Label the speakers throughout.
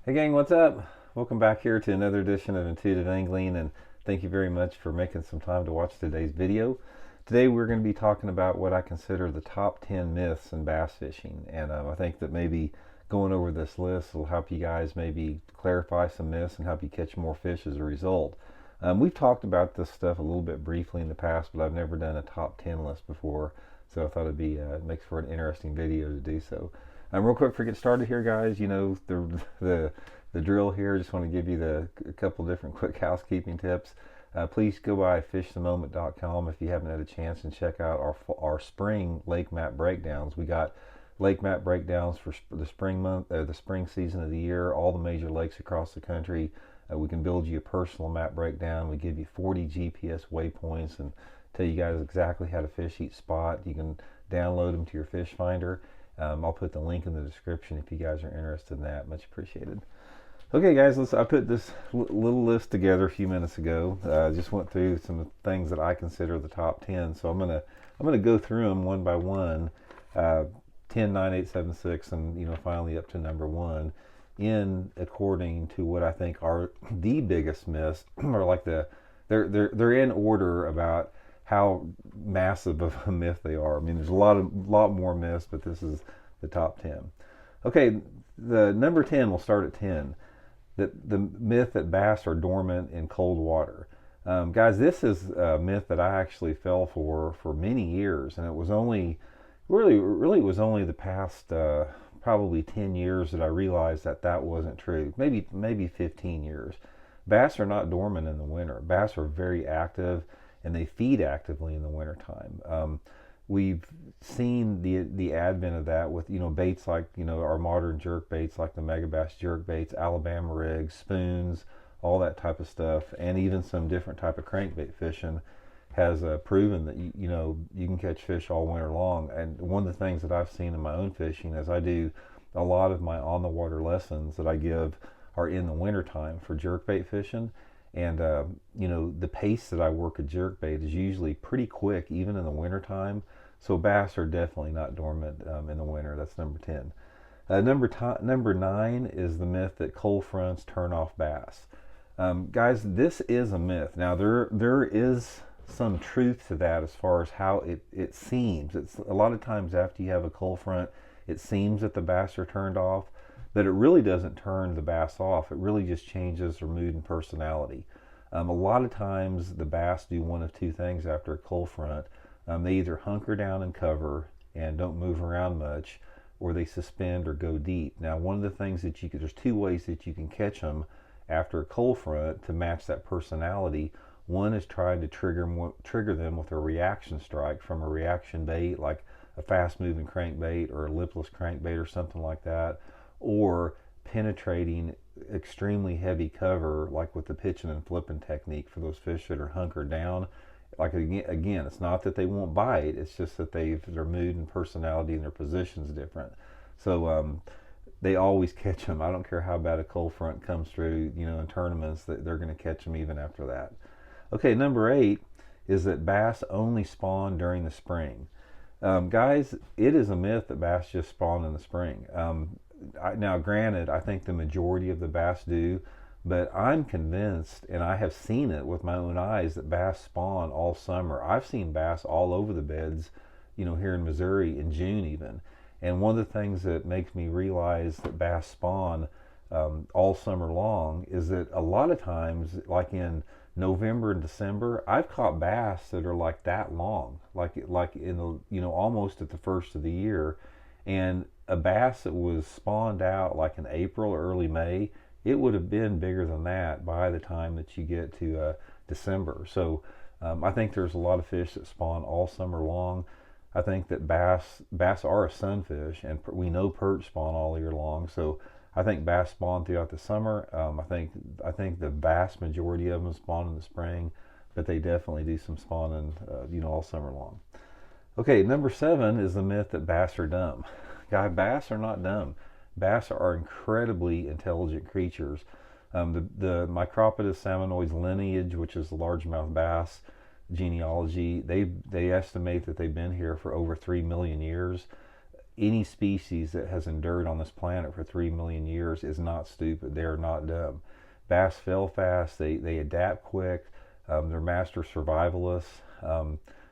Speaker 1: Hey gang, what's up? Welcome back here to another edition of Intuitive Angling, and thank you very much for making some time to watch today's video. Today we're going to be talking about what I consider the top 10 myths in bass fishing, and I think that maybe going over this list will help you guys maybe clarify some myths and help you catch more fish as a result. We've talked about this stuff a little bit briefly in the past, but I've never done a top 10 list before, so I thought it makes for an interesting video to do so. Real quick before we get started here, guys, you know, the drill here. I just want to give you a couple different quick housekeeping tips. Please go by fishthemoment.com if you haven't had a chance and check out our spring lake map breakdowns. We got lake map breakdowns for the spring the spring season of the year, all the major lakes across the country. We can build you a personal map breakdown. We give you 40 GPS waypoints and tell you guys exactly how to fish each spot. You can download them to your fish finder. I'll put the link in the description if you guys are interested in that. Much appreciated. Okay, guys, I put this little list together a few minutes ago. Just went through some things that I consider the top 10. So I'm gonna go through them one by one, 10, 9, 8, 7, 6, and finally up to number 1, in according to what I think are the biggest myths, or like they're in order about how massive of a myth they are. I mean, there's a lot more myths, but this is the top 10. Okay, the number 10, we'll start at 10. The myth that bass are dormant in cold water. Guys, this is a myth that I actually fell for many years, and it was only really it was only the past probably 10 years that I realized that wasn't true. Maybe 15 years. Bass are not dormant in the winter. Bass are very active, and they feed actively in the wintertime. We've seen the advent of that with baits like our modern jerk baits like the Megabass jerk baits, Alabama rigs, spoons, all that type of stuff, and even some different type of crankbait fishing has proven that you can catch fish all winter long. And one of the things that I've seen in my own fishing is I do a lot of my on the water lessons that I give are in the wintertime for jerkbait fishing. And the pace that I work a jerkbait is usually pretty quick, even in the wintertime. So bass are definitely not dormant in the winter. That's number 10. Number 9 is the myth that cold fronts turn off bass. Guys, this is a myth. Now there is some truth to that as far as how it seems. It's a lot of times after you have a cold front, it seems that the bass are turned off. But it really doesn't turn the bass off. It really just changes their mood and personality. A lot of times the bass do one of two things after a cold front. They either hunker down and cover and don't move around much, or they suspend or go deep. Now, one of the things that there's two ways that you can catch them after a cold front to match that personality. One is trying to trigger them with a reaction strike from a reaction bait, like a fast moving crankbait or a lipless crankbait or something like that, or penetrating extremely heavy cover, like with the pitching and flipping technique for those fish that are hunkered down. Like again, it's not that they won't bite, it's just that their mood and personality and their position's different. So they always catch them. I don't care how bad a cold front comes through, in tournaments, that they're going to catch them even after that. Okay, number 8 is that bass only spawn during the spring. Guys, it is a myth that bass just spawn in the spring. Now, granted, I think the majority of the bass do, but I'm convinced, and I have seen it with my own eyes, that bass spawn all summer. I've seen bass all over the beds, here in Missouri in June even. And one of the things that makes me realize that bass spawn all summer long is that a lot of times, like in November and December, I've caught bass that are like that long, like in the almost at the first of the year. And a bass that was spawned out like in April or early May, it would have been bigger than that by the time that you get to December. So I think there's a lot of fish that spawn all summer long. I think that bass are a sunfish, and we know perch spawn all year long. So I think bass spawn throughout the summer. I think the vast majority of them spawn in the spring, but they definitely do some spawning, all summer long. Okay, number 7 is the myth that bass are dumb. Guys, bass are not dumb. Bass are incredibly intelligent creatures. The Micropodus salmonoids lineage, which is the largemouth bass genealogy, they estimate that they've been here for over 3 million years. any species that has endured on this planet for 3 million years is not stupid. They are not dumb. Bass fail fast. They adapt quick. They're master survivalists.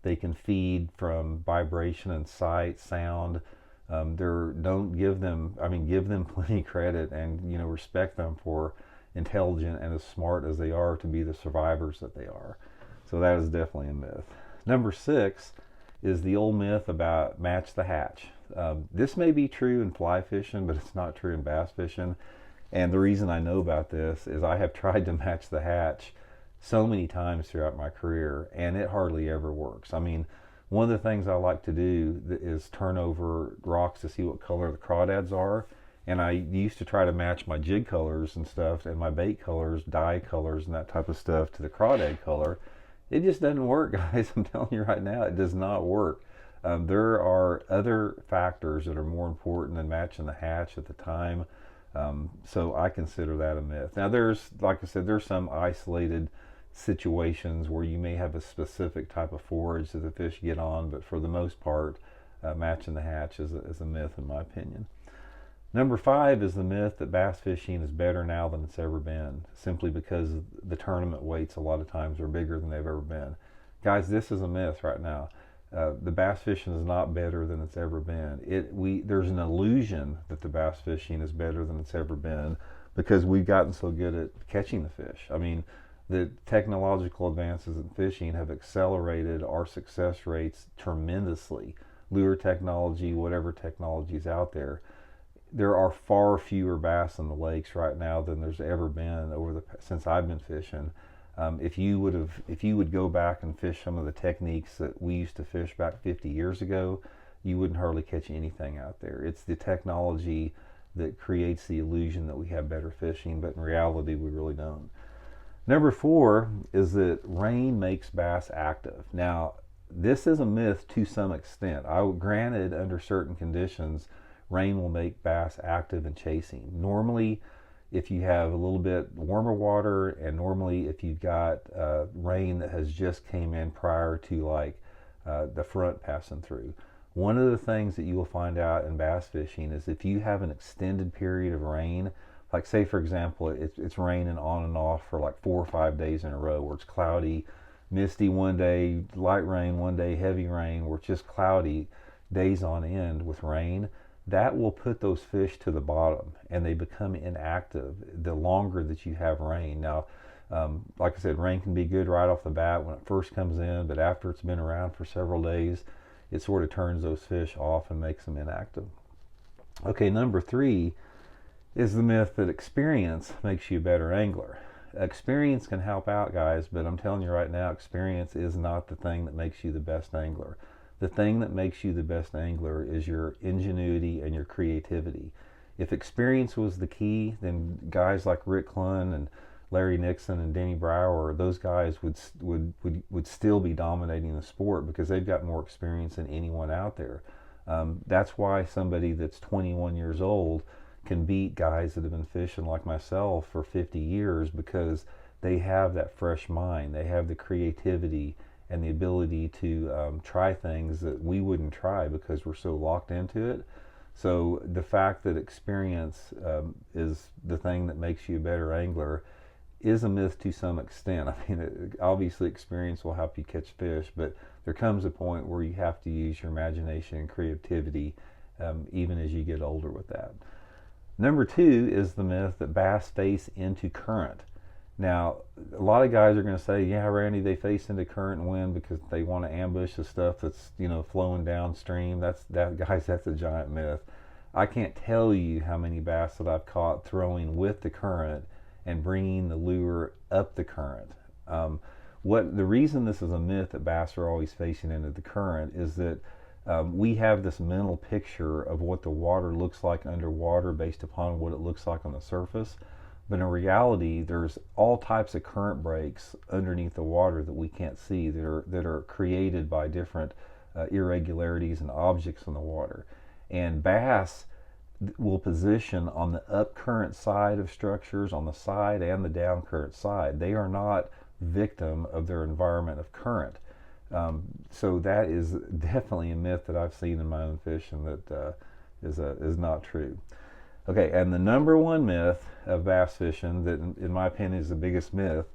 Speaker 1: They can feed from vibration and sight, sound. Don't give them, give them plenty credit, and respect them for intelligent and as smart as they are to be the survivors that they are. So that is definitely a myth. Number 6 is the old myth about match the hatch. This may be true in fly fishing, but it's not true in bass fishing. And the reason I know about this is I have tried to match the hatch so many times throughout my career, and it hardly ever works. One of the things I like to do is turn over rocks to see what color the crawdads are. And I used to try to match my jig colors and stuff, and my bait colors, dye colors, and that type of stuff to the crawdad color. It just doesn't work, guys. I'm telling you right now, it does not work. There are other factors that are more important than matching the hatch at the time. So I consider that a myth. Now, like I said, there's some isolated situations where you may have a specific type of forage that the fish get on, but for the most part, matching the hatch is a myth in my opinion. Number 5 is the myth that bass fishing is better now than it's ever been, simply because the tournament weights a lot of times are bigger than they've ever been. Guys, this is a myth right now. The bass fishing is not better than it's ever been. There's an illusion that the bass fishing is better than it's ever been because we've gotten so good at catching the fish. The technological advances in fishing have accelerated our success rates tremendously. Lure technology, whatever technology is out there. There are far fewer bass in the lakes right now than there's ever been since I've been fishing. If you would go back and fish some of the techniques that we used to fish back 50 years ago, you wouldn't hardly catch anything out there. It's the technology that creates the illusion that we have better fishing, but in reality we really don't. Number 4 is that rain makes bass active. Now, this is a myth to some extent. Granted, under certain conditions, rain will make bass active and chasing. Normally, if you have a little bit warmer water, and normally if you've got rain that has just came in prior to the front passing through. One of the things that you will find out in bass fishing is if you have an extended period of rain, like say for example, it's raining on and off for like 4 or 5 days in a row, where it's cloudy, misty one day, light rain one day, heavy rain, where it's just cloudy days on end with rain, that will put those fish to the bottom and they become inactive the longer that you have rain. Now, like I said, rain can be good right off the bat when it first comes in, but after it's been around for several days, it sort of turns those fish off and makes them inactive. Okay, number 3 is the myth that experience makes you a better angler. Experience can help out, guys, but I'm telling you right now, experience is not the thing that makes you the best angler. The thing that makes you the best angler is your ingenuity and your creativity. If experience was the key, then guys like Rick Clunn and Larry Nixon and Denny Brower, those guys would still be dominating the sport because they've got more experience than anyone out there. That's why somebody that's 21 years old can beat guys that have been fishing like myself for 50 years because they have that fresh mind. They have the creativity and the ability to try things that we wouldn't try because we're so locked into it. So the fact that experience is the thing that makes you a better angler is a myth to some extent. Obviously experience will help you catch fish, but there comes a point where you have to use your imagination and creativity even as you get older with that. Number 2 is the myth that bass face into current. Now, a lot of guys are going to say, yeah, Randy, they face into current and wind because they want to ambush the stuff that's, flowing downstream. Guys, that's a giant myth. I can't tell you how many bass that I've caught throwing with the current and bringing the lure up the current. The reason this is a myth that bass are always facing into the current is that we have this mental picture of what the water looks like underwater based upon what it looks like on the surface. But in reality, there's all types of current breaks underneath the water that we can't see that are created by different irregularities and objects in the water. And bass will position on the up current side of structures, on the side and the down current side. They are not victim of their environment of current. So that is definitely a myth that I've seen in my own fishing that is not true. Okay, and the number one myth of bass fishing that, in my opinion, is the biggest myth,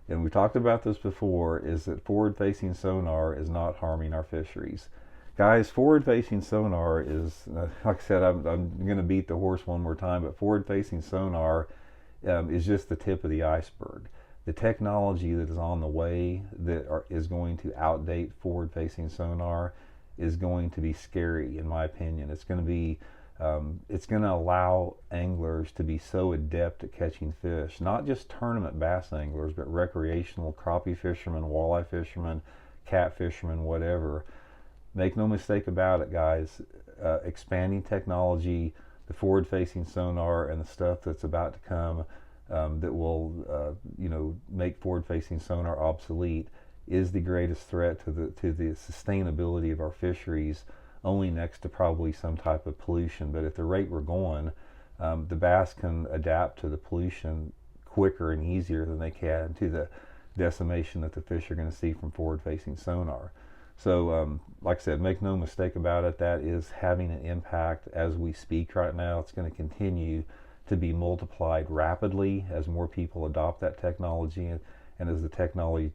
Speaker 1: and we talked about this before, is that forward-facing sonar is not harming our fisheries. Guys, forward-facing sonar is, like I said, I'm going to beat the horse one more time, but forward-facing sonar is just the tip of the iceberg. The technology that is on the way that is going to outdate forward-facing sonar is going to be scary, in my opinion. It's going to allow anglers to be so adept at catching fish, not just tournament bass anglers, but recreational crappie fishermen, walleye fishermen, cat fishermen, whatever. Make no mistake about it, guys. Expanding technology, the forward-facing sonar, and the stuff that's about to come that will, make forward-facing sonar obsolete is the greatest threat to the sustainability of our fisheries, only next to probably some type of pollution. But at the rate we're going, the bass can adapt to the pollution quicker and easier than they can to the decimation that the fish are going to see from forward-facing sonar. So, like I said, make no mistake about it, that is having an impact as we speak right now. It's going to continue to be multiplied rapidly as more people adopt that technology, and as the technology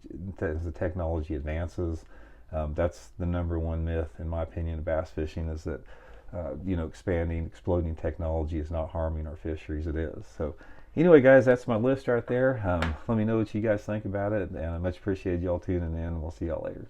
Speaker 1: advances. That's the number one myth, in my opinion, of bass fishing, is that exploding technology is not harming our fisheries. It is. So anyway, guys, that's my list right there. Let me know what you guys think about it, and I much appreciate y'all tuning in. We'll see y'all later.